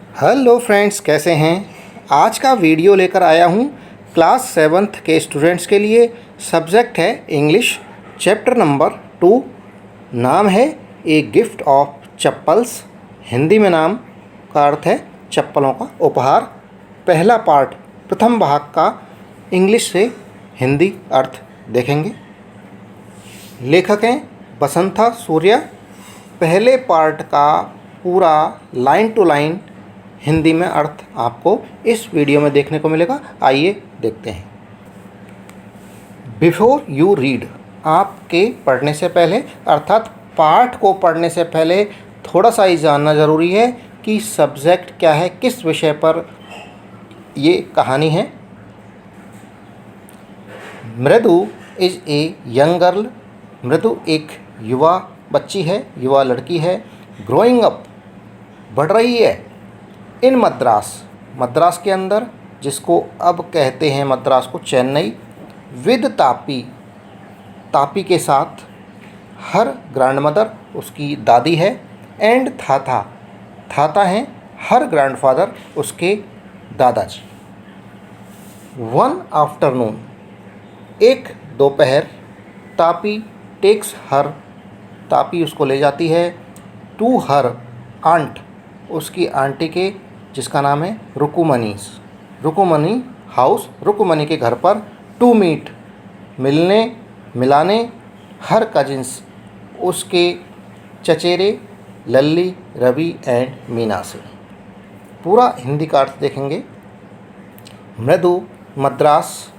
Hello friends, कैसे हैं। आज का वीडियो लेकर आया हूँ क्लास 7th के स्टूडेंट्स के लिए। सब्जेक्ट है इंग्लिश, चैप्टर नंबर 2। नाम है a gift of chappals. Hindi में नाम का अर्थ है चप्पलों का उपहार। पहला पार्ट प्रथम भाग का इंग्लिश से हिंदी अर्थ देखेंगे। लेखक हैं बसंता सूर्या। पहले पार्ट का पूरा लाइन टू लाइन हिंदी में अर्थ आपको इस वीडियो में देखने को मिलेगा। आइए देखते हैं। बिफोर यू रीड, आपके पढ़ने से पहले अर्थात पाठ को पढ़ने से पहले थोड़ा सा ही जानना ज़रूरी है कि सब्जेक्ट क्या है, किस विषय पर ये कहानी है। मृदु इज़ ए यंग गर्ल। मृदु एक युवा बच्ची है, युवा लड़की है। ग्रोइंग अप, बढ़ रही है। इन मद्रास, मद्रास के अंदर, जिसको अब कहते हैं मद्रास को चेन्नई। विद तापी, तापी के साथ। हर ग्रैंडमदर, उसकी दादी है। एंड थाथा, थाता हैं हर ग्रैंडफादर, उसके दादाजी। वन आफ्टरनून, एक दोपहर। तापी टेक्स हर, तापी उसको ले जाती है। टू हर आंट, उसकी आंटी के, जिसका नाम है रुकुमनीस, रुकुमनी हाउस, रुकुमनी के घर पर। टू मीट, मिलने मिलाने। हर कजिन्स, उसके चचेरे लल्ली, रवि एंड मीना से। पूरा हिंदी का अर्थ देखेंगे। मृदु मद्रास,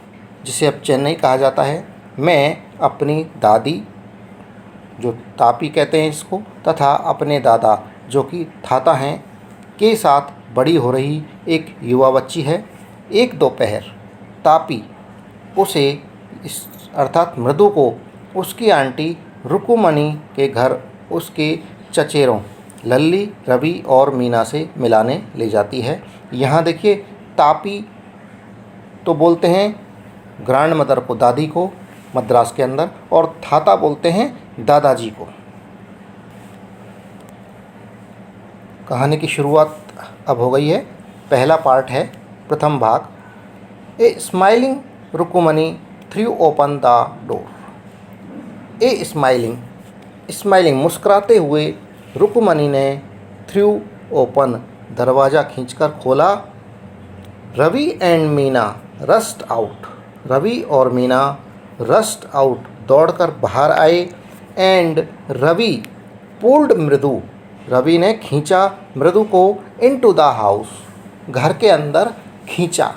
जिसे अब चेन्नई कहा जाता है, मैं अपनी दादी, जो तापी कहते हैं इसको, तथा अपने दादा, जो कि थाता हैं, के साथ बड़ी हो रही एक युवा बच्ची है। एक दोपहर तापी उसे, इस अर्थात मृदु को, उसकी आंटी रुकुमनी के घर उसके चचेरों लल्ली, रवि और मीना से मिलाने ले जाती है। यहाँ देखिए, तापी तो बोलते हैं ग्रैंड मदर को, दादी को मद्रास के अंदर, और थाता बोलते हैं दादाजी को। कहानी की शुरुआत अब हो गई है। पहला पार्ट है प्रथम भाग। A smiling Rukmini threw open the door. A smiling, smiling मुस्कुराते हुए, रुकुमनी ने थ्रू ओपन, दरवाज़ा खींचकर खोला। Ravi and Meena rushed out, Ravi और मीना रस्ट आउट, दौड़कर बाहर आए। एंड रवि पुल्ड मृदु, रवि ने खींचा मृदु को। इनटू द हाउस, घर के अंदर खींचा।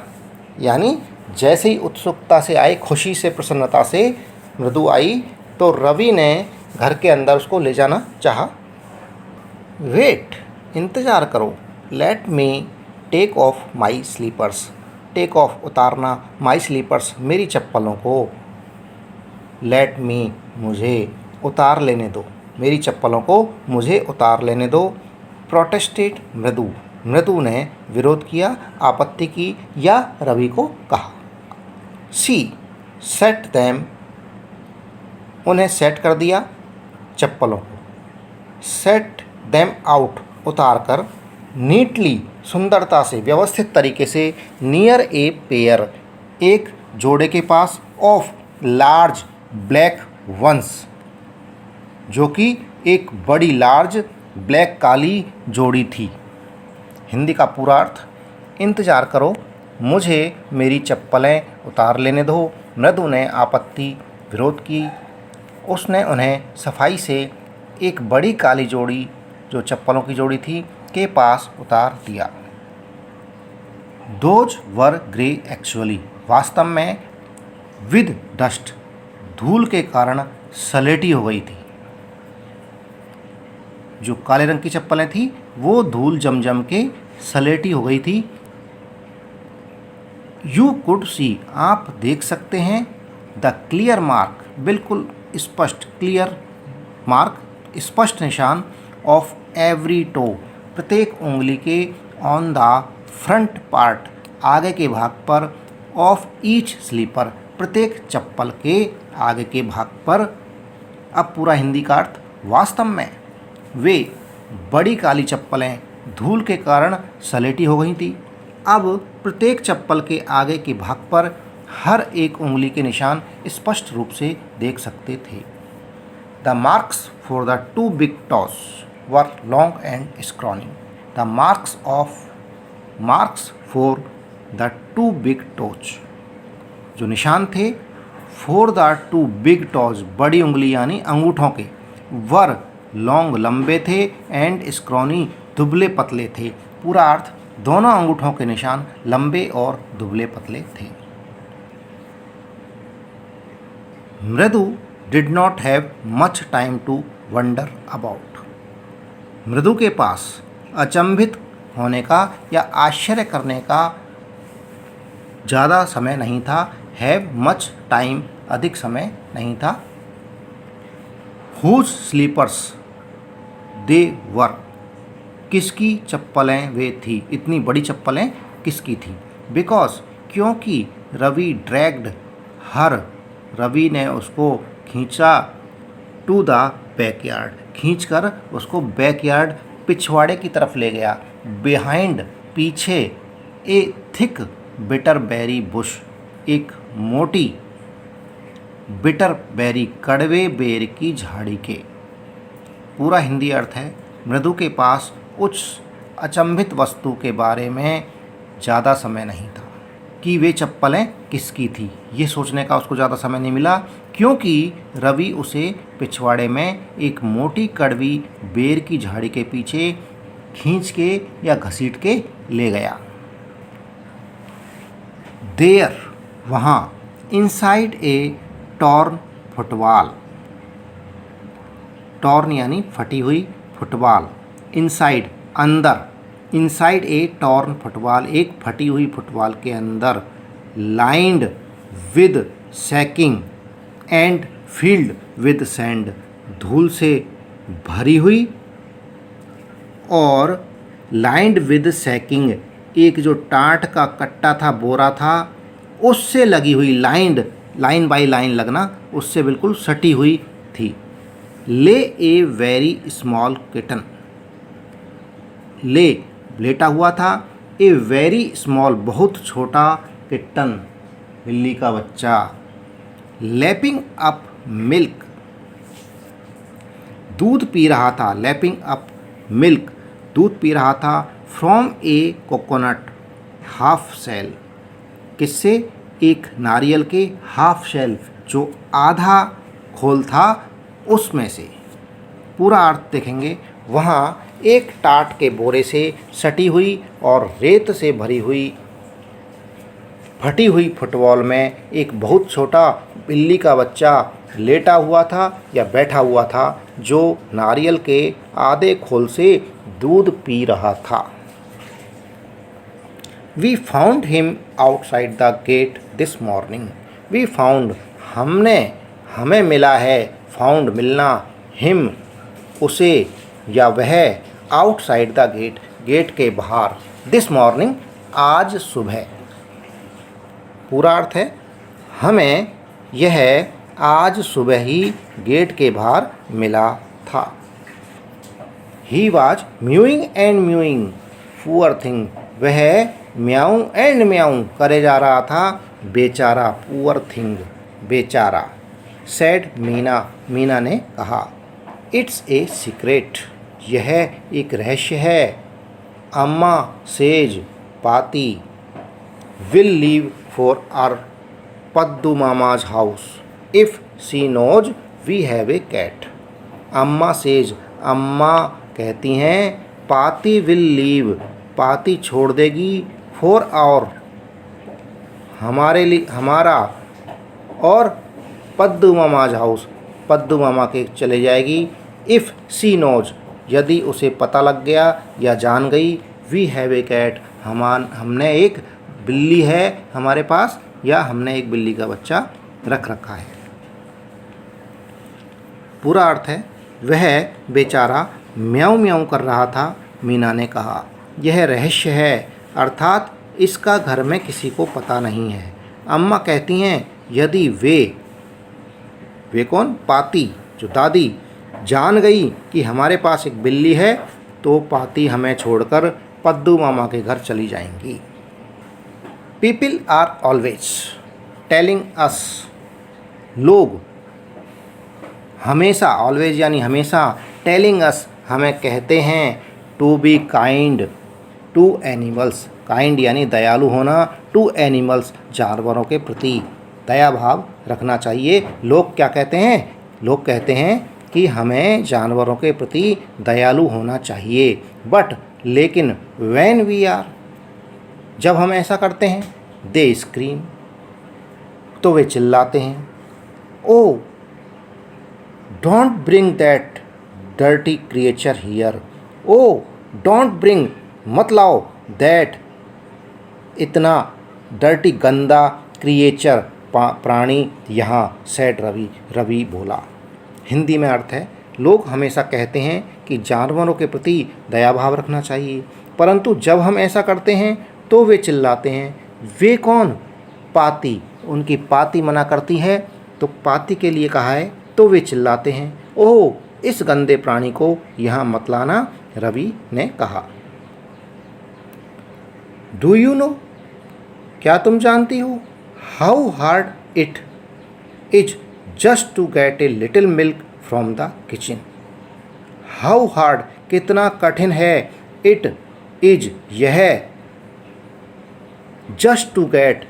यानी जैसे ही उत्सुकता से आए, खुशी से, प्रसन्नता से मृदु आई, तो रवि ने घर के अंदर उसको ले जाना चाहा। वेट, इंतज़ार करो। Let me take off my slippers, take off उतारना, माई स्लीपर्स मेरी चप्पलों को। लेट मी, मुझे, उतार लेने दो, मेरी चप्पलों को मुझे उतार लेने दो। प्रोटेस्टेड मृदु, मृदु ने विरोध किया, आपत्ति की या रवि को कहा। सी सेट दैम, उन्हें सेट कर दिया, चप्पलों को। सेट दैम आउट, उतार कर। नीटली, सुंदरता से, व्यवस्थित तरीके से। नियर ए पेयर, एक जोड़े के पास। ऑफ लार्ज ब्लैक वंस, जो कि एक बड़ी लार्ज ब्लैक काली जोड़ी थी। हिंदी का पूरा अर्थ, इंतज़ार करो, मुझे मेरी चप्पलें उतार लेने दो। मृदु ने आपत्ति, विरोध की। उसने उन्हें सफाई से एक बड़ी काली जोड़ी, जो चप्पलों की जोड़ी थी, के पास उतार दिया। दोज वर ग्रे एक्चुअली, वास्तव में। विद डस्ट, धूल के कारण सलेटी हो गई थी। जो काले रंग की चप्पलें थी वो धूल जम जम के सलेटी हो गई थी। यू कुड सी, आप देख सकते हैं। द क्लियर मार्क, बिल्कुल स्पष्ट, क्लियर मार्क, स्पष्ट निशान। ऑफ एवरी टो, प्रत्येक उंगली के। ऑन द फ्रंट पार्ट, आगे के भाग पर। ऑफ ईच स्लीपर, प्रत्येक चप्पल के आगे के भाग पर। अब पूरा हिंदी का अर्थ, वास्तव में वे बड़ी काली चप्पलें धूल के कारण सलेटी हो गई थी। अब प्रत्येक चप्पल के आगे के भाग पर हर एक उंगली के निशान स्पष्ट रूप से देख सकते थे। The marks for the two big toss were long and scrawny. The marks for the two big toes, जो निशान थे फॉर द टू बिग टॉज, बड़ी उंगली यानी अंगूठों के, वर लॉन्ग लंबे थे, एंड स्क्रॉनी दुबले पतले थे। पूरा अर्थ, दोनों अंगूठों के निशान लंबे और दुबले पतले थे। Mridu did not have much time to wonder about. Mridu के पास अचंभित होने का या आश्चर्य करने का ज़्यादा समय नहीं था। हैव मच टाइम, अधिक समय नहीं था। हुज स्लीपर्स दे वर, किसकी चप्पलें वे थी, इतनी बड़ी चप्पलें किसकी थी। बिकॉज, क्योंकि रवि ड्रैग्ड हर, रवि ने उसको खींचा, टू द बैकयार्ड, खींचकर उसको बैकयार्ड पिछवाड़े की तरफ ले गया। बिहाइंड, पीछे, a thick bitter berry bush, एक मोटी बिटर बेरी, कड़वे बेर की झाड़ी के। पूरा हिंदी अर्थ है, मृदु के पास उस अचंभित वस्तु के बारे में ज़्यादा समय नहीं था कि वे चप्पलें किसकी थी। ये सोचने का उसको ज़्यादा समय नहीं मिला, क्योंकि रवि उसे पिछवाड़े में एक मोटी कड़वी बेर की झाड़ी के पीछे खींच के या घसीट के ले गया। देयर, वहाँ, inside a torn football, torn यानी फटी हुई, फुटबॉल, इनसाइड अंदर, इनसाइड ए टॉर्न फुटबॉल, एक फटी हुई फुटबॉल के अंदर, lined with sacking and field with sand, धूल से भरी हुई और लाइंड विद सैकिंग, एक जो टाट का कट्टा था, बोरा था, उससे लगी हुई, लाइंड, लाइन बाई लाइन लगना, उससे बिल्कुल सटी हुई थी। ले ए वेरी स्मॉल किटन, ले, लेटा हुआ था, ए वेरी स्मॉल, बहुत छोटा, किटन, बिल्ली का बच्चा। लैपिंग अप मिल्क, दूध पी रहा था, लैपिंग अप मिल्क, दूध पी रहा था, from a coconut half shell, किससे, एक नारियल के हाफ शेल, जो आधा खोल था उसमें से। पूरा अर्थ देखेंगे, वहाँ एक टाट के बोरे से सटी हुई और रेत से भरी हुई फटी हुई फुटबॉल में एक बहुत छोटा बिल्ली का बच्चा लेटा हुआ था या बैठा हुआ था, जो नारियल के आधे खोल से दूध पी रहा था। We found him outside the gate this morning. We found, हमें मिला है, found मिलना, him उसे या वह, outside the gate गेट के बाहर, this morning आज सुबह। पूरा अर्थ है, हमें यह आज सुबह ही गेट के बाहर मिला था। He was mewing and mewing, poor thing, वह म्याऊं एंड म्याऊं करे जा रहा था, बेचारा, पुअर थिंग, बेचारा। सेड मीना, मीना ने कहा। इट्स ए सीक्रेट, यह एक रहस्य है। Amma says, Paati, will leave for our Paddu Mama's house if she knows we have a cat. Amma says, Amma कहती हैं, पाती विल लीव, पाती छोड़ देगी, फॉर और हमारे लिए, हमारा, और पद्दू मामाज हाउस, पद्दू मामा के चले जाएगी, इफ़ सी नोज, यदि उसे पता लग गया या जान गई, वी हैव ए कैट, हमने एक बिल्ली है हमारे पास, या हमने एक बिल्ली का बच्चा रख रखा है। पूरा अर्थ है, वह बेचारा म्याऊं म्याऊं कर रहा था, मीना ने कहा। यह रहस्य है, अर्थात इसका घर में किसी को पता नहीं है। अम्मा कहती हैं, यदि वे कौन, पाती, जो दादी, जान गई कि हमारे पास एक बिल्ली है, तो पाती हमें छोड़कर पद्दू मामा के घर चली जाएंगी। People are always telling us, लोग हमेशा, ऑलवेज यानी हमेशा, टेलिंग अस हमें कहते हैं, to be kind to animals, kind यानी दयालु होना, टू एनिमल्स जानवरों के प्रति दया भाव रखना चाहिए। लोग क्या कहते हैं? लोग कहते हैं कि हमें जानवरों के प्रति दयालु होना चाहिए। बट लेकिन व्हेन वी आर, जब हम ऐसा करते हैं, दे स्क्रीम, तो वे चिल्लाते हैं, oh don't bring that dirty creature here, oh don't bring, मत लाओ, दैट इतना डर्टी गंदा क्रिएचर प्राणी यहाँ, सेड रवि, रवि बोला। हिंदी में अर्थ है, लोग हमेशा कहते हैं कि जानवरों के प्रति दया भाव रखना चाहिए, परंतु जब हम ऐसा करते हैं तो वे चिल्लाते हैं। वे कौन? पाती, उनकी पाती मना करती है तो पाती के लिए कहा है, तो वे चिल्लाते हैं, ओह इस गंदे प्राणी को यहाँ मत लाना, रवि ने कहा। डू यू नो, क्या तुम जानती हो, how hard it is just to get a little milk from the kitchen. How hard, कितना कठिन है, इट इज, यह, just to get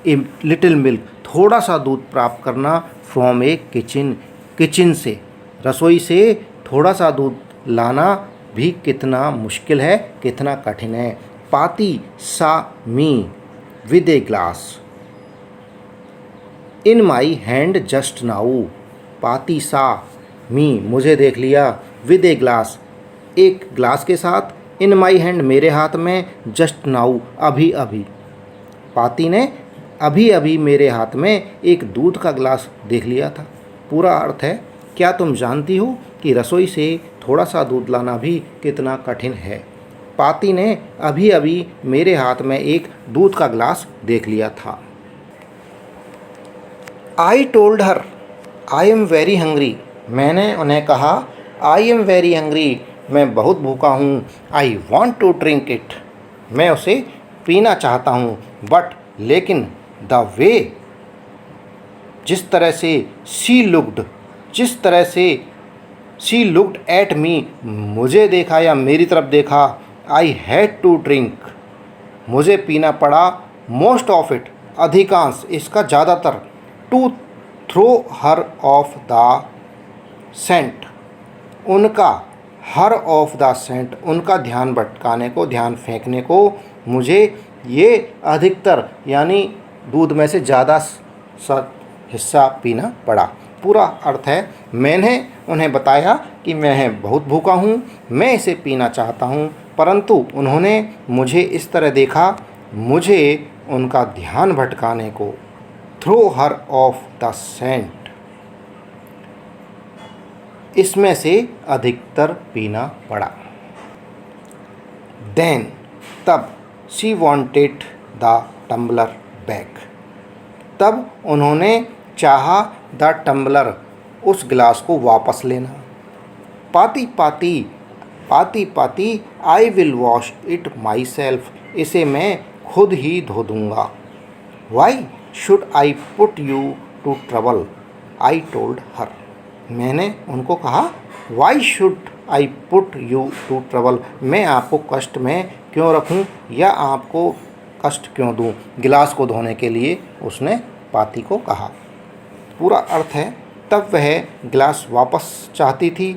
a little milk, थोड़ा सा दूध प्राप्त करना, फ्रॉम ए किचन, किचन से, रसोई से थोड़ा सा दूध लाना भी कितना मुश्किल है, कितना कठिन है। पाती सा me with a glass in my hand just now, पाती सा मी, मुझे देख लिया, विद ए ग्लास, एक ग्लास के साथ, इन माई हैंड, मेरे हाथ में, जस्ट नाउ, अभी अभी, पाती ने अभी अभी मेरे हाथ में एक दूध का गिलास देख लिया था। पूरा अर्थ है, क्या तुम जानती हो कि रसोई से थोड़ा सा दूध लाना भी कितना कठिन है। पाती ने अभी अभी मेरे हाथ में एक दूध का गिलास देख लिया था। आई told her I am very hungry, मैंने उन्हें कहा, आई एम वेरी हंग्री, मैं बहुत भूखा हूँ। I want to drink it, मैं उसे पीना चाहता हूँ। बट लेकिन, द वे, जिस तरह से, शी लुक्ड, जिस तरह से, शी लुक्ड एट मी, मुझे देखा या मेरी तरफ देखा, आई हैड टू ड्रिंक, मुझे पीना पड़ा, मोस्ट ऑफ इट, अधिकांश, इसका ज़्यादातर, to throw her off the scent, उनका, हर ऑफ द सेंट, उनका ध्यान भटकाने को, ध्यान फेंकने को, मुझे ये अधिकतर यानी दूध में से ज़्यादा सा हिस्सा पीना पड़ा। पूरा अर्थ है, मैंने उन्हें बताया कि मैं बहुत भूखा हूँ, मैं इसे पीना चाहता हूँ, परंतु उन्होंने मुझे इस तरह देखा, मुझे उनका ध्यान भटकाने को, throw her off the scent, इसमें से अधिकतर पीना पड़ा। देन, तब, she wanted the tumbler back, तब उन्होंने चाहा द टम्बलर, उस गिलास को वापस लेना। पाती पाती, पाती पाती, I will wash it myself, इसे मैं खुद ही धो दूँगा। Why should I put you to trouble, I told her, मैंने उनको कहा, why should I put you to trouble, मैं आपको कष्ट में क्यों रखूं या आपको कष्ट क्यों दूं, गिलास को धोने के लिए उसने पाती को कहा। पूरा अर्थ है, तब वह गिलास वापस चाहती थी।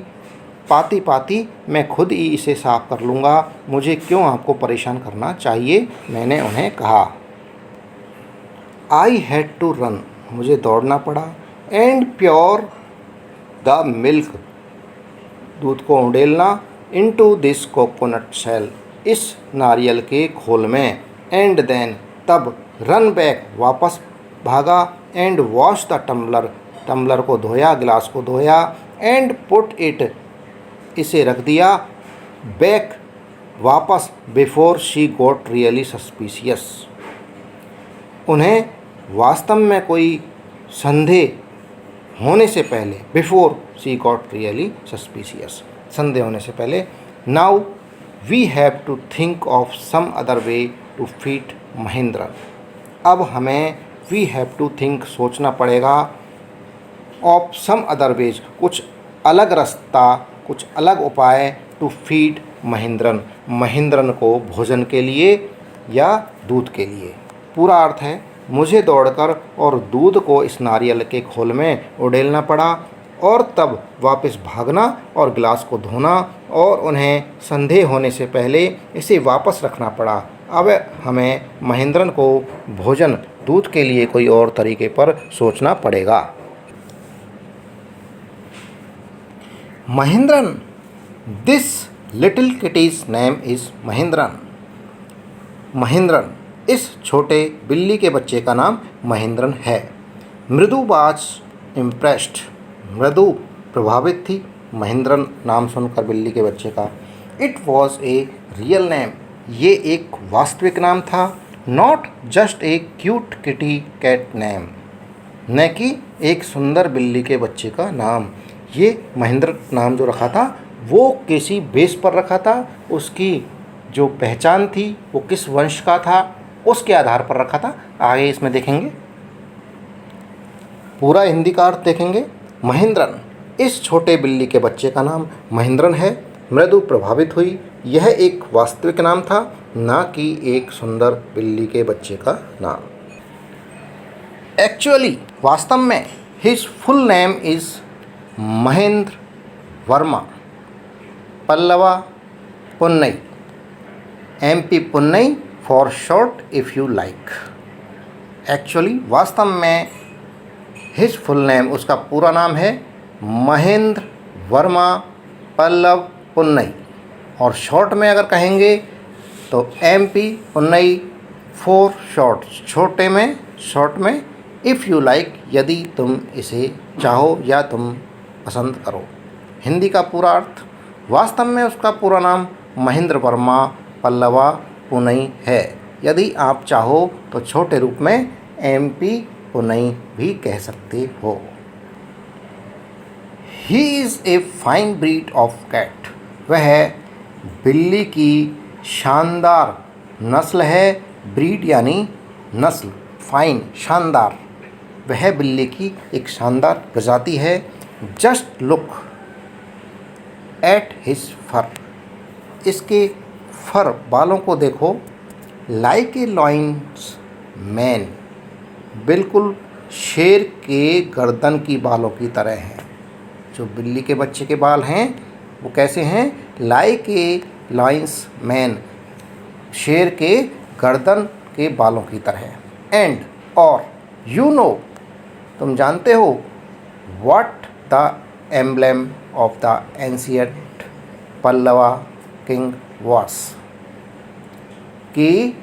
पाती पाती, मैं खुद ही इसे साफ कर लूँगा, मुझे क्यों आपको परेशान करना चाहिए, मैंने उन्हें कहा। आई हैड टू रन, मुझे दौड़ना पड़ा, एंड प्योर द मिल्क, दूध को उंडेलना, इनटू दिस कोकोनट शेल, इस नारियल के खोल में, एंड देन, तब, रन बैक, वापस भागा, and wash the tumbler, tumbler को धोया, गिलास को धोया, एंड पुट इट, इसे रख दिया, बैक, वापस, before she got really suspicious, उन्हें वास्तव में कोई संदेह होने से पहले, before she got really suspicious, संदेह होने से पहले। Now we have to think of some other way to feed Mahendran. अब हमें वी हैव टू थिंक सोचना पड़ेगा, ऑफ सम अदर वेज कुछ अलग रास्ता, कुछ अलग उपाय, टू फीड महेंद्रन, महेंद्रन को भोजन के लिए या दूध के लिए। पूरा अर्थ है, मुझे दौड़कर और दूध को इस नारियल के खोल में उड़ेलना पड़ा और तब वापस भागना और गिलास को धोना और उन्हें संदेह होने से पहले इसे वापस रखना पड़ा। अब हमें महेंद्रन को भोजन दूध के लिए कोई और तरीके पर सोचना पड़ेगा। Mahendran, this little kitty's name is Mahendran. Mahendran, इस छोटे बिल्ली के बच्चे का नाम महेंद्रन है। मृदु वाज इम्प्रेस्ड, मृदु प्रभावित थी महेंद्रन नाम सुनकर बिल्ली के बच्चे का। It was a real name, ये एक वास्तविक नाम था। Not just a cute kitty cat name, न कि एक सुंदर बिल्ली के बच्चे का नाम। ये महेंद्र नाम जो रखा था वो किसी बेस पर रखा था, उसकी जो पहचान थी वो किस वंश का था उसके आधार पर रखा था। आगे इसमें देखेंगे, पूरा हिंदी का अर्थ देखेंगे। महेंद्रन, इस छोटे बिल्ली के बच्चे का नाम महेंद्रन है। मृदु प्रभावित हुई, यह एक वास्तविक नाम था, ना कि एक सुंदर बिल्ली के बच्चे का नाम। एक्चुअली, वास्तव में his full name is Mahendra Verma Pallava पुन्नई, MP पुन्नई for short if you like. Actually, वास्तव में हिज फुल नेम, उसका पूरा नाम है महेंद्र वर्मा पल्लव पुन्नई, और शॉर्ट में अगर कहेंगे तो MP पुन्नई फॉर शॉर्ट, छोटे में, शॉर्ट में, इफ़ यू लाइक, यदि तुम इसे चाहो या तुम पसंद करो। हिंदी का पूरा अर्थ, वास्तव में उसका पूरा नाम महेंद्र वर्मा पल्लवा पुन्नई है। यदि आप चाहो तो छोटे रूप में MP पुन्नई भी कह सकते हो। He is a fine breed of cat, वह बिल्ली की शानदार नस्ल है। ब्रीड यानी नस्ल, फाइन शानदार, वह बिल्ली की एक शानदार प्रजाति है। जस्ट लुक एट हिज फर, इसके फर बालों को देखो। लाइक ए लॉयंस मैन, बिल्कुल शेर के गर्दन की बालों की तरह हैं। जो बिल्ली के बच्चे के बाल हैं वो कैसे हैं? लाइक ए लॉयंस मैन, शेर के गर्दन के बालों की तरह। एंड, और, यू नो, तुम जानते हो, what the emblem of the ancient Pallava king was, कि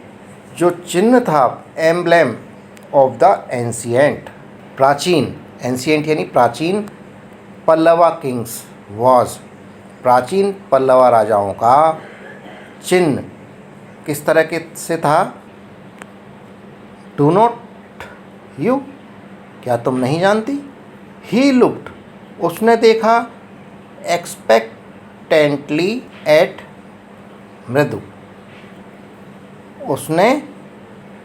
जो चिन्ह था, एम्ब्लेम ऑफ द एंशिएंट, प्राचीन, एंशिएंट यानी प्राचीन, पल्लवा किंग्स वाज, प्राचीन पल्लवा राजाओं का चिन्ह किस तरह के से था? डू नॉट यू, क्या तुम नहीं जानती? ही लुक्ड, उसने देखा, एक्सपेक्टेंटली एट मृदु, उसने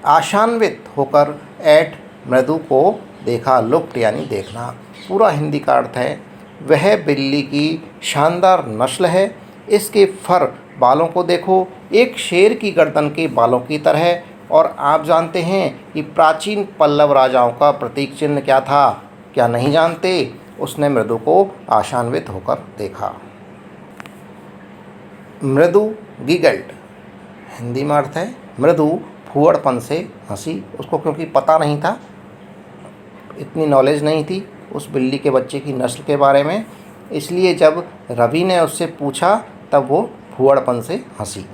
आशान्वित होकर एट मृदु को देखा। लुक्ड यानी देखना। पूरा हिंदी का अर्थ है, वह बिल्ली की शानदार नस्ल है, इसके फर बालों को देखो, एक शेर की गर्दन के बालों की तरह। और आप जानते हैं कि प्राचीन पल्लव राजाओं का प्रतीक चिन्ह क्या था? क्या नहीं जानते? उसने मृदु को आशान्वित होकर देखा। मृदु गिगल्ड, हिंदी में अर्थ है मृदु फूहड़पन से हंसी। उसको क्योंकि पता नहीं था, इतनी नॉलेज नहीं थी उस बिल्ली के बच्चे की नस्ल के बारे में, इसलिए जब रवि ने उससे पूछा तब वो फूहड़पन से हंसी।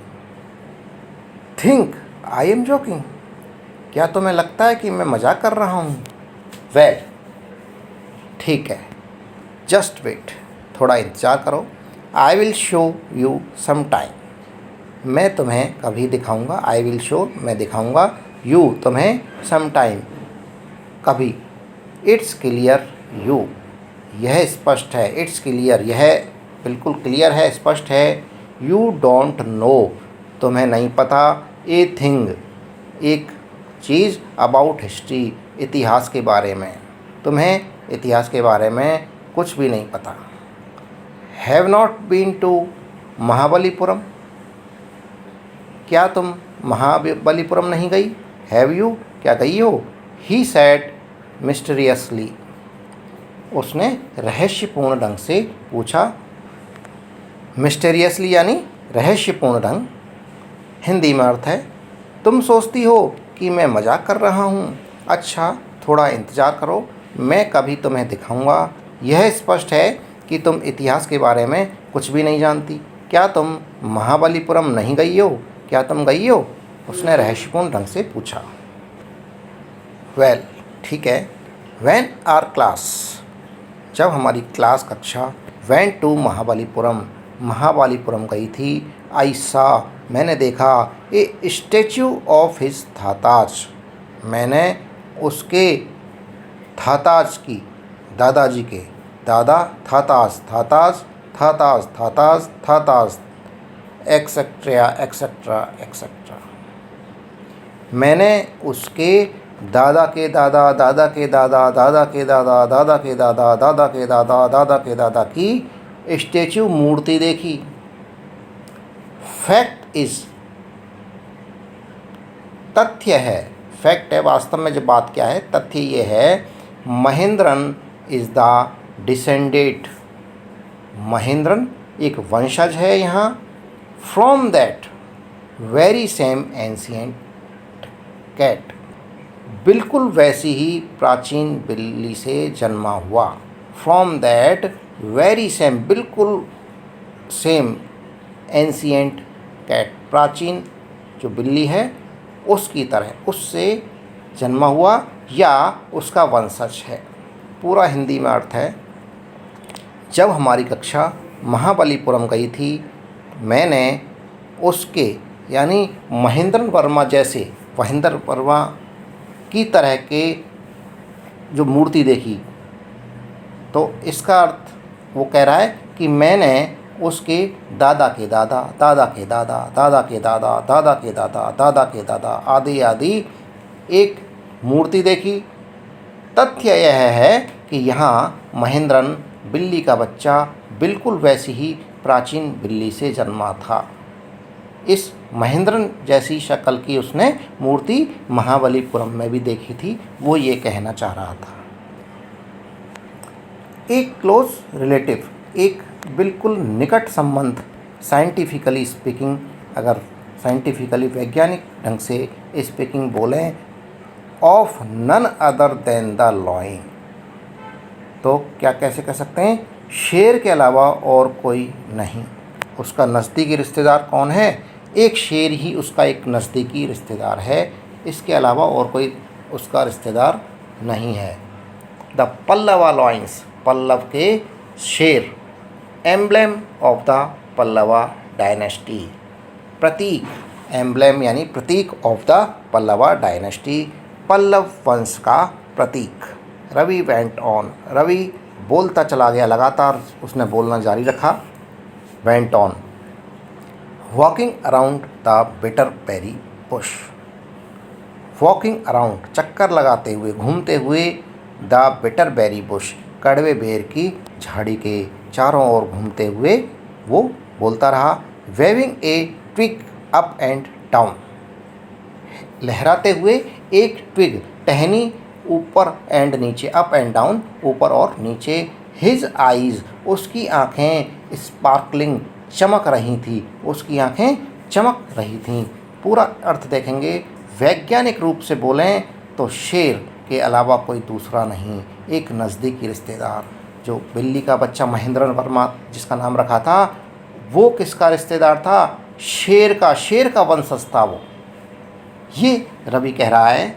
थिंक आई एम जोकिंग, क्या तुम्हें लगता है कि मैं मजाक कर रहा हूँ? वेल, ठीक है, जस्ट वेट, थोड़ा इंतज़ार करो। I will show you some time, मैं तुम्हें कभी दिखाऊंगा। आई विल शो, मैं दिखाऊंगा, यू, तुम्हें, सम टाइम, कभी। इट्स क्लियर यू, यह स्पष्ट है। इट्स क्लियर, यह बिल्कुल क्लियर है, स्पष्ट है। यू डोंट नो, तुम्हें नहीं पता। ए थिंग, एक चीज़। अबाउट हिस्ट्री, इतिहास के बारे में, तुम्हें इतिहास के बारे में कुछ भी नहीं पता। Have not been to Mahabalipuram, क्या तुम महाबलीपुरम नहीं गई? हैव यू, क्या गई हो? ही सैड मिस्टीरियसली, उसने रहस्यपूर्ण ढंग से पूछा। मिस्टीरियसली यानी रहस्यपूर्ण ढंग, हिंदी में अर्थ है तुम सोचती हो कि मैं मजाक कर रहा हूँ। अच्छा, थोड़ा इंतज़ार करो, मैं कभी तुम्हें दिखाऊंगा। यह स्पष्ट है कि तुम इतिहास के बारे में कुछ भी नहीं जानती। क्या तुम महाबलीपुरम नहीं गई हो? क्या तुम गई हो? उसने रहस्यपूर्ण ढंग से पूछा। वेल, ठीक है। व्हेन आर क्लास, जब हमारी क्लास कक्षा वेंट टू महाबलीपुरम, महाबलीपुरम गई थी। आई सा, मैंने देखा। ए स्टैचू ऑफ हिज थाताज, मैंने उसके थाताज की, दादाजी के, दादा थाताज, थाताज थाताज थाताज थाताज एक्सेट्रा एक्सेट्रा एक्सेट्रा, मैंने उसके दादा के दादा, दादा के दादा, दादा के दादा, दादा के दादा, दादा के दादा, दादा के दादा की स्टैचू, मूर्ति देखी। फैक्ट इज, तथ्य है। फैक्ट है, वास्तव में जो बात क्या है, तथ्य ये है, Mahendran is the descendant, Mahendran एक वंशज है यहाँ, from that very same ancient cat, बिल्कुल वैसी ही प्राचीन बिल्ली से जन्मा हुआ। फ्रॉम दैट वेरी सेम, बिल्कुल सेम, एंशिएंट कैट, प्राचीन जो बिल्ली है उसकी तरह, उससे जन्मा हुआ या उसका वंशज है। पूरा हिंदी में अर्थ है, जब हमारी कक्षा महाबलीपुरम गई थी, मैंने उसके यानी महेंद्र वर्मा जैसे, महेंद्र वर्मा की तरह के जो मूर्ति देखी। तो इसका अर्थ वो कह रहा है कि मैंने उसके दादा के दादा, दादा के दादा, दादा के दादा, दादा के दादा, दादा के दादा आदि आदि एक मूर्ति देखी। तथ्य यह है कि यहाँ महेंद्रन बिल्ली का बच्चा बिल्कुल वैसी ही प्राचीन बिल्ली से जन्मा था। इस महेंद्रन जैसी शक्ल की उसने मूर्ति महाबलीपुरम में भी देखी थी, वो ये कहना चाह रहा था। एक क्लोज रिलेटिव, एक बिल्कुल निकट संबंध, साइंटिफिकली स्पीकिंग, अगर साइंटिफिकली वैज्ञानिक ढंग से स्पीकिंग बोलें, of none other than the lion, तो क्या कैसे कह सकते हैं, शेर के अलावा और कोई नहीं। उसका नज़दीकी रिश्तेदार कौन है? एक शेर ही उसका एक नज़दीकी रिश्तेदार है, इसके अलावा और कोई उसका रिश्तेदार नहीं है। द पल्लवा लॉइन्स, पल्लव के शेर, emblem of the Pallava dynasty, प्रतीक, एम्ब्लेम यानी प्रतीक of the Pallava dynasty, Pallava वंश का प्रतीक। रवि वेंट ऑन, रवि बोलता चला गया, लगातार उसने बोलना जारी रखा। Went on, walking around the bitterberry bush, walking around चक्कर लगाते हुए, घूमते हुए, द बिटरबेरी बुश कड़वे बेर की झाड़ी के चारों ओर घूमते हुए वो बोलता रहा। Waving a twig up and down, लहराते हुए एक ट्विग, टहनी, ऊपर एंड नीचे, अप एंड डाउन, ऊपर और नीचे। हिज आइज़, उसकी आँखें, स्पार्कलिंग, चमक रही थी, उसकी आँखें चमक रही थीं। पूरा अर्थ देखेंगे, वैज्ञानिक रूप से बोलें तो शेर के अलावा कोई दूसरा नहीं, एक नज़दीकी रिश्तेदार। जो बिल्ली का बच्चा महेंद्र वर्मा जिसका नाम रखा था, वो किसका रिश्तेदार था? शेर का, शेर का वंशज था वो, ये रवि कह रहा है।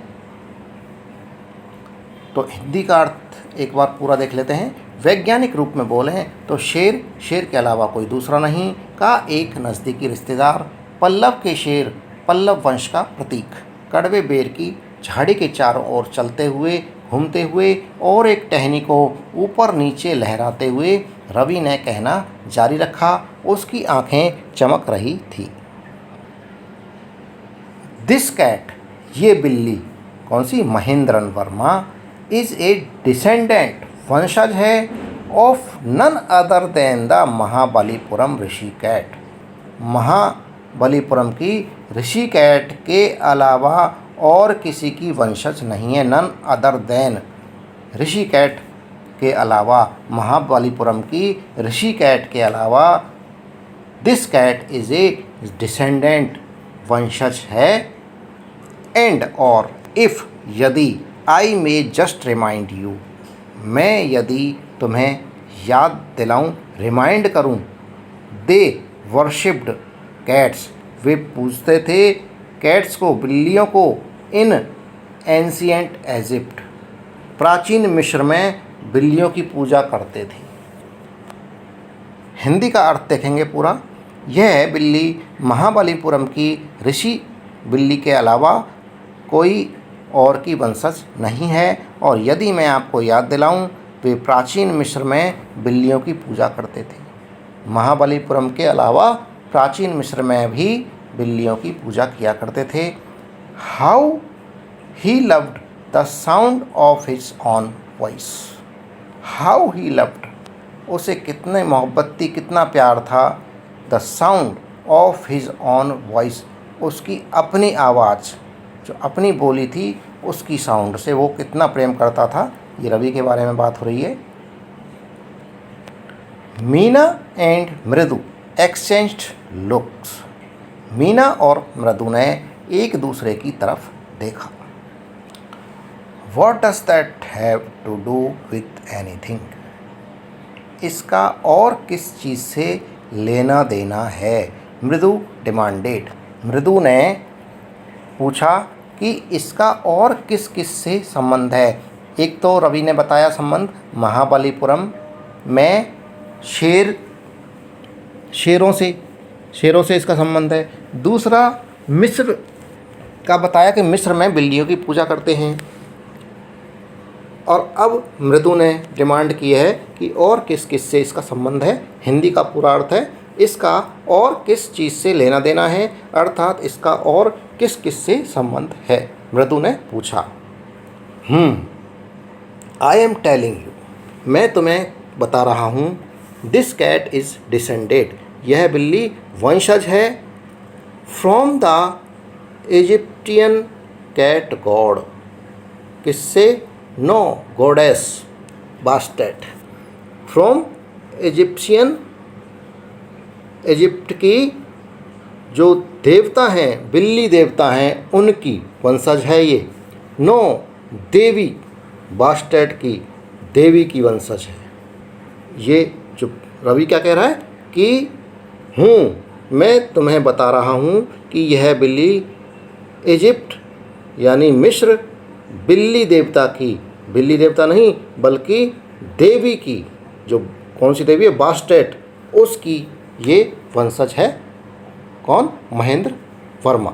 तो हिंदी का अर्थ एक बार पूरा देख लेते हैं। वैज्ञानिक रूप में बोले हैं तो शेर, शेर के अलावा कोई दूसरा नहीं का एक नज़दीकी रिश्तेदार, पल्लव के शेर, पल्लव वंश का प्रतीक, कड़वे बेर की झाड़ी के चारों ओर चलते हुए, घूमते हुए और एक टहनी को ऊपर नीचे लहराते हुए, रवि ने कहना जारी रखा। उसकी आंखें चमक रही थी। दिस कैट, ये बिल्ली, कौन सी? Mahendran Varma, is a descendant, वंशज है, of none other than the Mahabalipuram Rishi cat, Mahabalipuram की ऋषि कैट के अलावा और किसी की वंशज नहीं है। None other than, Rishi cat के अलावा, महाबलीपुरम की ऋषि कैट के अलावा, this cat is a descendant, वंशज है। एंड और इफ़, यदि, I may just remind you, मैं यदि तुम्हें याद दिलाऊं, रिमाइंड करूं, दे वर्शिप्ड कैट्स, वे पूजते थे कैट्स को, बिल्लियों को, इन एंशिएंट इजिप्ट, प्राचीन मिस्र में बिल्लियों की पूजा करते थे। हिंदी का अर्थ देखेंगे पूरा। यह बिल्ली महाबलीपुरम की ऋषि बिल्ली के अलावा कोई और की वंशज नहीं है। और यदि मैं आपको याद दिलाऊं, वे प्राचीन मिस्र में बिल्लियों की पूजा करते थे। महाबलीपुरम के अलावा प्राचीन मिस्र में भी बिल्लियों की पूजा किया करते थे। How he loved the sound of his on voice, how he loved, उसे कितने मोहब्बत थी, कितना प्यार था, the sound of his on voice, उसकी अपनी आवाज़, जो अपनी बोली थी उसकी साउंड से वो कितना प्रेम करता था। ये रवि के बारे में बात हो रही है। Meena and Mridu exchanged looks, Meena और मृदु ने एक दूसरे की तरफ देखा। What does that have to do with anything, इसका और किस चीज़ से लेना देना है? मृदु डिमांडेड, मृदु ने पूछा कि इसका और किस किस से संबंध है। एक तो रवि ने बताया संबंध, महाबलीपुरम में शेरों से इसका संबंध है। दूसरा मिस्र का बताया कि मिस्र में बिल्लियों की पूजा करते हैं। और अब मृदु ने डिमांड की है कि और किस किस से इसका संबंध है। हिंदी का पूरा अर्थ है इसका और किस चीज़ से लेना देना है, अर्थात इसका और किस किस से संबंध है, मृदु ने पूछा। आई एम टेलिंग यू, मैं तुम्हें बता रहा हूँ, दिस कैट इज़ डिसेंडेड, यह बिल्ली वंशज है, from the Egyptian cat god, किससे? No goddess Bastet, from Egyptian, Egypt की जो देवता हैं, बिल्ली देवता हैं, उनकी वंशज है ये। नो देवी, बास्टेट की, देवी की वंशज है। ये जो रवि क्या कह रहा है कि मैं तुम्हें बता रहा हूँ कि यह बिल्ली इजिप्ट यानी मिस्र बिल्ली देवता की, बिल्ली देवता नहीं बल्कि देवी की, जो कौन सी देवी है? बास्टेट, उसकी ये वंशज है। कौन? महेंद्र वर्मा।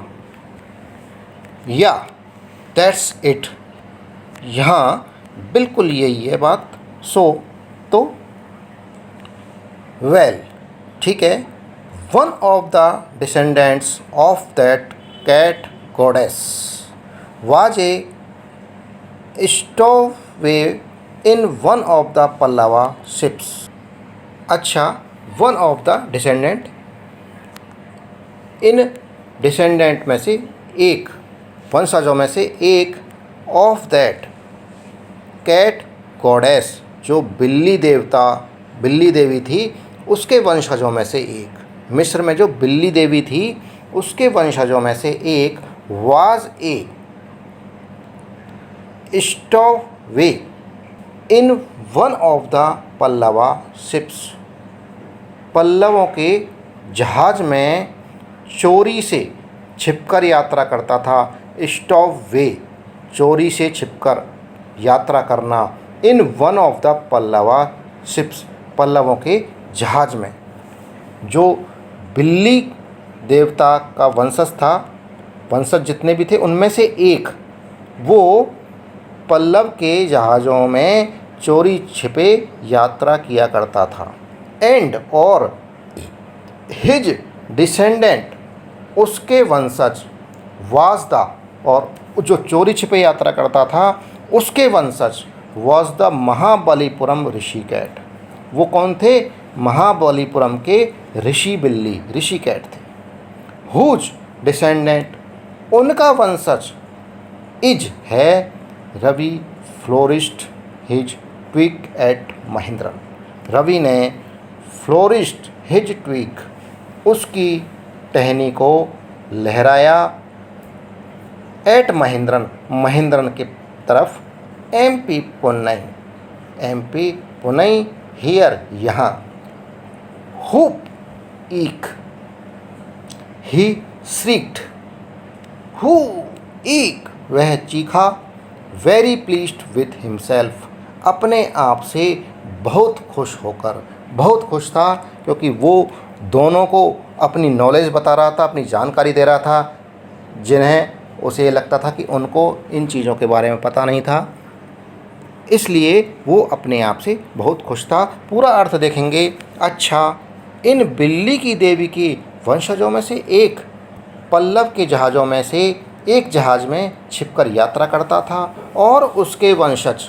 या दैट्स इट, यहाँ बिल्कुल यही है बात। सो तो वेल, ठीक है। One of the descendants of that cat goddess was a stowaway in one of the Pallava ships. अच्छा, वन ऑफ द डिसेंडेंट, इन डिसेंडेंट में से एक, वंशजों में से एक, ऑफ दैट कैट गॉडेस, जो बिल्ली देवी थी, उसके वंशजों में से एक, मिस्र में जो बिल्ली देवी थी उसके वंशजों में से एक, was a stowaway in one of the Pallava ships, पल्लवों के जहाज में चोरी से छिपकर यात्रा करता था। स्टोवे, चोरी से छिपकर यात्रा करना। In one of the Pallava ships, पल्लवों के जहाज में। जो बिल्ली देवता का वंशज था, वंशज जितने भी थे उनमें से एक, वो पल्लव के जहाज़ों में चोरी छिपे यात्रा किया करता था। एंड और हिज डिसेंडेंट उसके वंशज वाज द और जो चोरी छिपे यात्रा करता था उसके वंशज वाज द महाबलीपुरम ऋषिकेट। वो कौन थे? महाबलीपुरम के ऋषि बिल्ली ऋषिकेट थे। हुज डिसेंडेंट उनका वंशज इज है Ravi flourished his twig at Mahendran. Ravi ने फ्लोरिस्ट हिज ट्विक उसकी टहनी को लहराया एट महेंद्रन महेंद्रन की तरफ एमपी पुनई हियर यहाँ। हुप ईक ही श्रीक्ड हु ईक वह चीखा वेरी प्लीज्ड विथ हिमसेल्फ अपने आप से बहुत खुश होकर। बहुत खुश था क्योंकि वो दोनों को अपनी नॉलेज बता रहा था, अपनी जानकारी दे रहा था, जिन्हें उसे लगता था कि उनको इन चीज़ों के बारे में पता नहीं था। इसलिए वो अपने आप से बहुत खुश था। पूरा अर्थ देखेंगे। अच्छा, इन बिल्ली की देवी के वंशजों में से एक पल्लव के जहाज़ों में से एक जहाज़ में छिपकर यात्रा करता था और उसके वंशज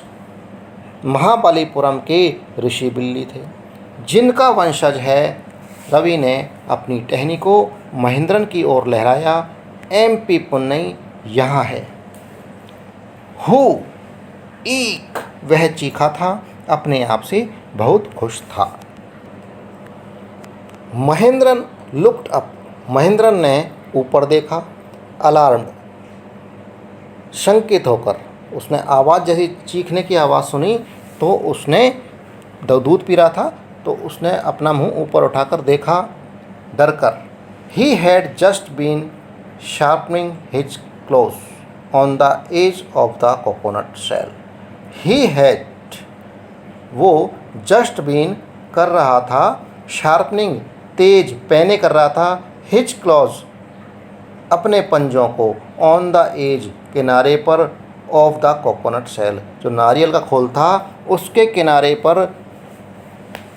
महाबलीपुरम के ऋषि बिल्ली थे, जिनका वंशज है। रवि ने अपनी टहनी को महेंद्रन की ओर लहराया। एमपी पुन्नई यहाँ है। हु ईक वह चीखा था, अपने आप से बहुत खुश था। महेंद्रन लुक्ड अप महेंद्रन ने ऊपर देखा। अलार्म्ड शंकित होकर उसने आवाज़ जैसी चीखने की आवाज़ सुनी तो उसने दूध पी रहा था तो उसने अपना मुंह ऊपर उठाकर देखा डरकर। He had just been sharpening his claws on the edge of the coconut shell. He had वो जस्ट बीन कर रहा था शार्पनिंग तेज पैने कर रहा था हिज क्लॉज अपने पंजों को ऑन द एज किनारे पर ऑफ द कोकोनट शेल जो नारियल का खोल था उसके किनारे पर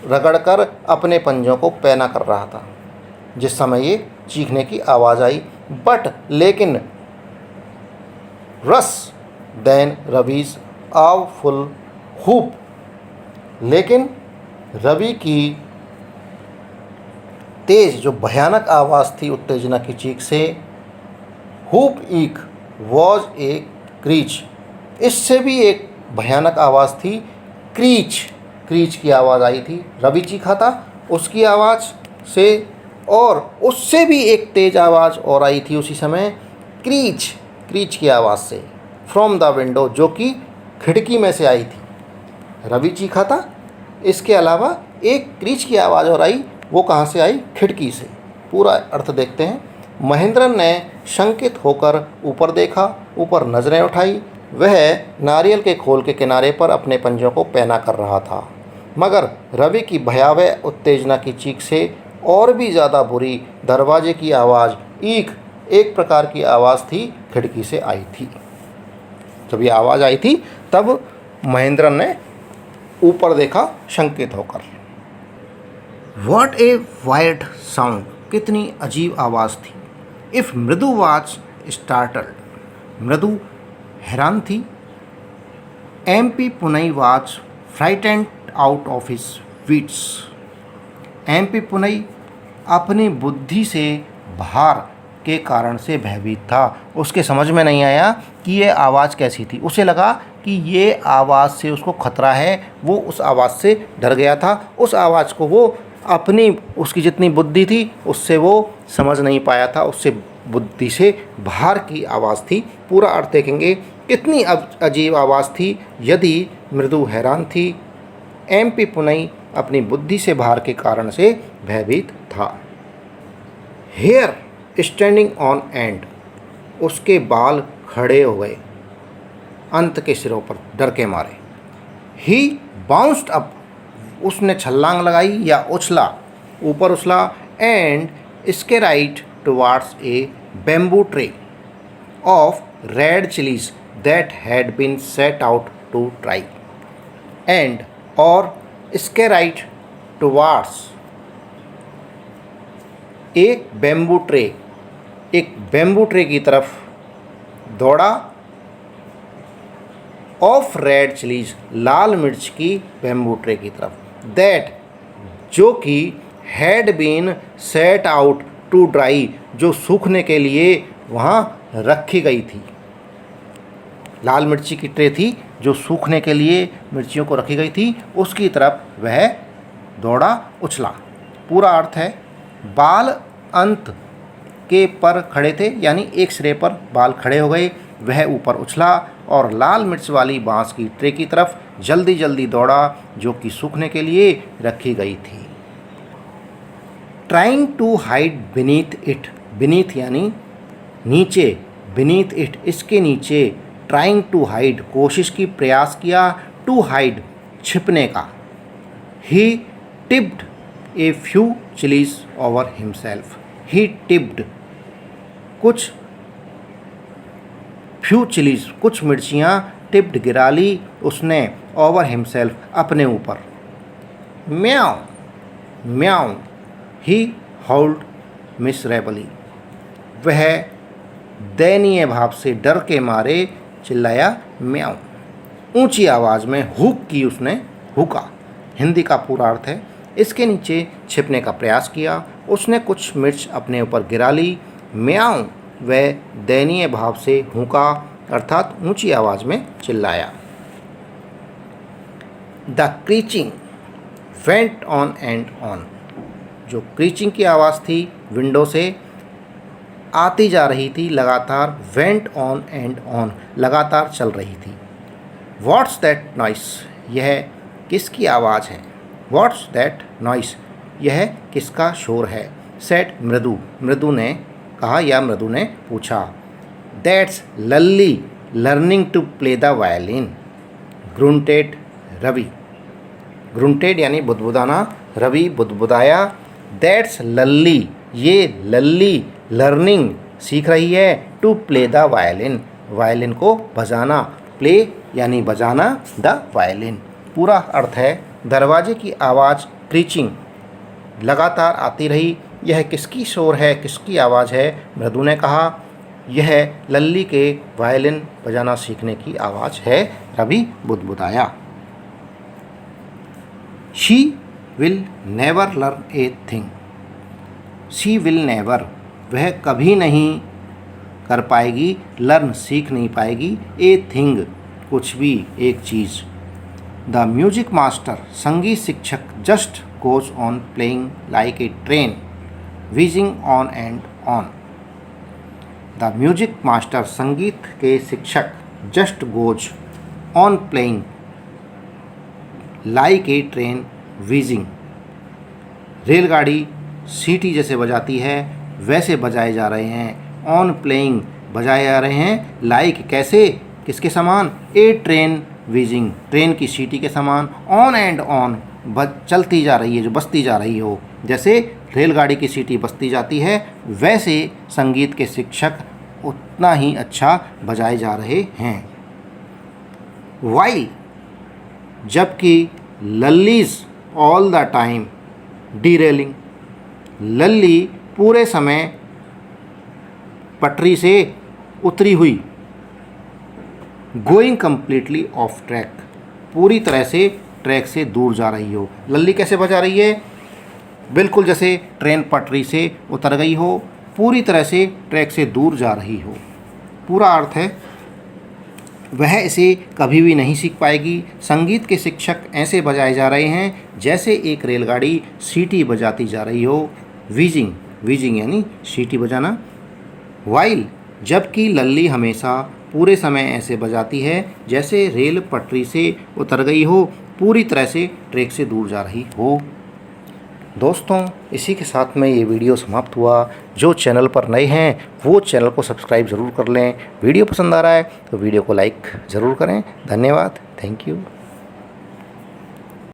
रगड़कर अपने पंजों को पैना कर रहा था जिस समय ये चीखने की आवाज़ आई। बट लेकिन रस देन रवीज आव फुल हुप लेकिन रवि की तेज जो भयानक आवाज़ थी उत्तेजना की चीख से हुप ईक वॉज ए क्रीच इससे भी एक भयानक आवाज़ थी क्रीच क्रीच की आवाज़ आई थी। रवि चीखा था उसकी आवाज़ से और उससे भी एक तेज आवाज़ और आई थी उसी समय क्रीच क्रीच की आवाज़ से फ्रॉम द विंडो जो कि खिड़की में से आई थी। रवि चीखा था इसके अलावा एक क्रीच की आवाज़ और आई वो कहाँ से आई? खिड़की से। पूरा अर्थ देखते हैं। महेंद्रन ने शंकित होकर ऊपर देखा, ऊपर नज़रें उठाई। वह नारियल के खोल के किनारे पर अपने पंजों को पैना कर रहा था मगर रवि की भयावह उत्तेजना की चीख से और भी ज़्यादा बुरी दरवाजे की आवाज़ ईक एक प्रकार की आवाज़ थी खिड़की से आई थी। जब ये आवाज़ आई थी तब महेंद्रन ने ऊपर देखा शंकित होकर। व्हाट ए वायर्ड साउंड कितनी अजीब आवाज़ थी। इफ़ मृदु वाज स्टार्टल्ड मृदु हैरान थी। MP Punai was frightened out of his wits MP Punai अपनी बुद्धि से बाहर के कारण से भयभीत था। उसके समझ में नहीं आया कि ये आवाज़ कैसी थी। उसे लगा कि ये आवाज़ से उसको खतरा है। वो उस आवाज़ से डर गया था। उस आवाज़ को वो अपनी उसकी जितनी बुद्धि थी उससे वो समझ नहीं पाया था। उससे बुद्धि से बाहर की आवाज़ थी। पूरा अर्थ देखेंगे। कितनी अजीब आवाज़ थी। यदि मृदु हैरान थी एमपी पुनई अपनी बुद्धि से बाहर के कारण से भयभीत था। हेयर स्टैंडिंग ऑन एंड उसके बाल खड़े हो गए अंत के सिरों पर डर के मारे। ही बाउंस्ड अप उसने छलांग लगाई या उछला ऊपर उछला एंड इसके right towards a bamboo tray of red chillies that had been set out to dry and और इसके राइट टुवार्ड्स एक बैम्बू ट्रे की तरफ दौड़ा, ऑफ रेड चिलीज लाल मिर्च की बैम्बू ट्रे की तरफ, दैट जो कि had been set out to dry जो सूखने के लिए वहाँ रखी गई थी। लाल मिर्ची की ट्रे थी जो सूखने के लिए मिर्चियों को रखी गई थी, उसकी तरफ वह दौड़ा, उछला। पूरा अर्थ है बाल अंत के पर खड़े थे, यानी एक सिरे पर बाल खड़े हो गए, वह ऊपर उछला और लाल मिर्च वाली बांस की ट्रे की तरफ जल्दी जल्दी दौड़ा जो कि सूखने के लिए रखी गई थी। Trying to hide beneath it, beneath यानी नीचे, बीनीथ इट इसके नीचे, ट्राइंग टू हाइड कोशिश की, प्रयास किया, टू हाइड छिपने का। He tipped a few chillies over himself, he tipped कुछ, फ्यू चिलीज कुछ मिर्चियाँ, टिप्ड गिरा ली उसने, ओवर हिमसेल्फ अपने ऊपर। म्याऊ म्याऊ ही हाउल्ड मिसरेबली वह दयनीय भाव से डर के मारे चिल्लाया म्याऊ। ऊंची आवाज़ में हुक की उसने, हुका हिंदी का पूरा अर्थ है इसके नीचे छिपने का प्रयास किया, उसने कुछ मिर्च अपने ऊपर गिरा ली। म्याऊ वह दयनीय भाव से हुका अर्थात ऊंची आवाज़ में चिल्लाया। The creaking went on and on जो क्रीचिंग की आवाज़ थी विंडो से आती जा रही थी लगातार, वेंट ऑन एंड ऑन लगातार चल रही थी। व्हाट्स दैट नॉइस यह किसकी आवाज़ है, व्हाट्स दैट नॉइस यह किसका शोर है। सेट मृदु, मृदु ने कहा या मृदु ने पूछा। That's Lalli learning to play the violin, grunted Ravi, grunted यानी बुदबुदाना, रवि बुदबुदाया। दैट्स लल्ली ये लल्ली लर्निंग सीख रही है, to play the violin violin को बजाना, प्ले यानी बजाना, द वायलिन। पूरा अर्थ है दरवाजे की आवाज़ क्रीचिंग लगातार आती रही, यह किसकी शोर है, किसकी आवाज़ है। मृदु ने कहा यह लल्ली के वायलिन बजाना सीखने की आवाज़ है, रवि बुदबुदाया। She will never learn a thing, she will never वह कभी नहीं कर पाएगी, लर्न सीख नहीं पाएगी, ए थिंग कुछ भी, एक चीज़। द म्यूजिक मास्टर संगीत शिक्षक just goes on playing like a train wheezing on and on. The music master संगीत के शिक्षक just goes on playing like a train wheezing रेलगाड़ी सीटी जैसे बजाती है वैसे बजाए जा रहे हैं, ऑन प्लेइंग बजाए जा रहे हैं, लाइक कैसे, किसके समान, ए ट्रेन व्हीजिंग ट्रेन की सीटी के समान, ऑन एंड ऑन चलती जा रही है जो बजती जा रही हो, जैसे रेलगाड़ी की सीटी बजती जाती है वैसे संगीत के शिक्षक उतना ही अच्छा बजाए जा रहे हैं। वाइल जबकि Lalli's all the time derailing लल्ली पूरे समय पटरी से उतरी हुई, गोइंग कम्प्लीटली ऑफ ट्रैक पूरी तरह से ट्रैक से दूर जा रही हो। लल्ली कैसे बजा रही है, बिल्कुल जैसे ट्रेन पटरी से उतर गई हो, पूरी तरह से ट्रैक से दूर जा रही हो। पूरा अर्थ है वह इसे कभी भी नहीं सीख पाएगी। संगीत के शिक्षक ऐसे बजाए जा रहे हैं जैसे एक रेलगाड़ी सीटी बजाती जा रही हो, व्हीजिंग व्हीजिंग यानी सीटी बजाना। वाइल जबकि लल्ली हमेशा पूरे समय ऐसे बजाती है जैसे रेल पटरी से उतर गई हो, पूरी तरह से ट्रैक से दूर जा रही हो। दोस्तों इसी के साथ में ये वीडियो समाप्त हुआ। जो चैनल पर नए हैं वो चैनल को सब्सक्राइब ज़रूर कर लें। वीडियो पसंद आ रहा है तो वीडियो को लाइक ज़रूर करें। धन्यवाद, थैंक यू।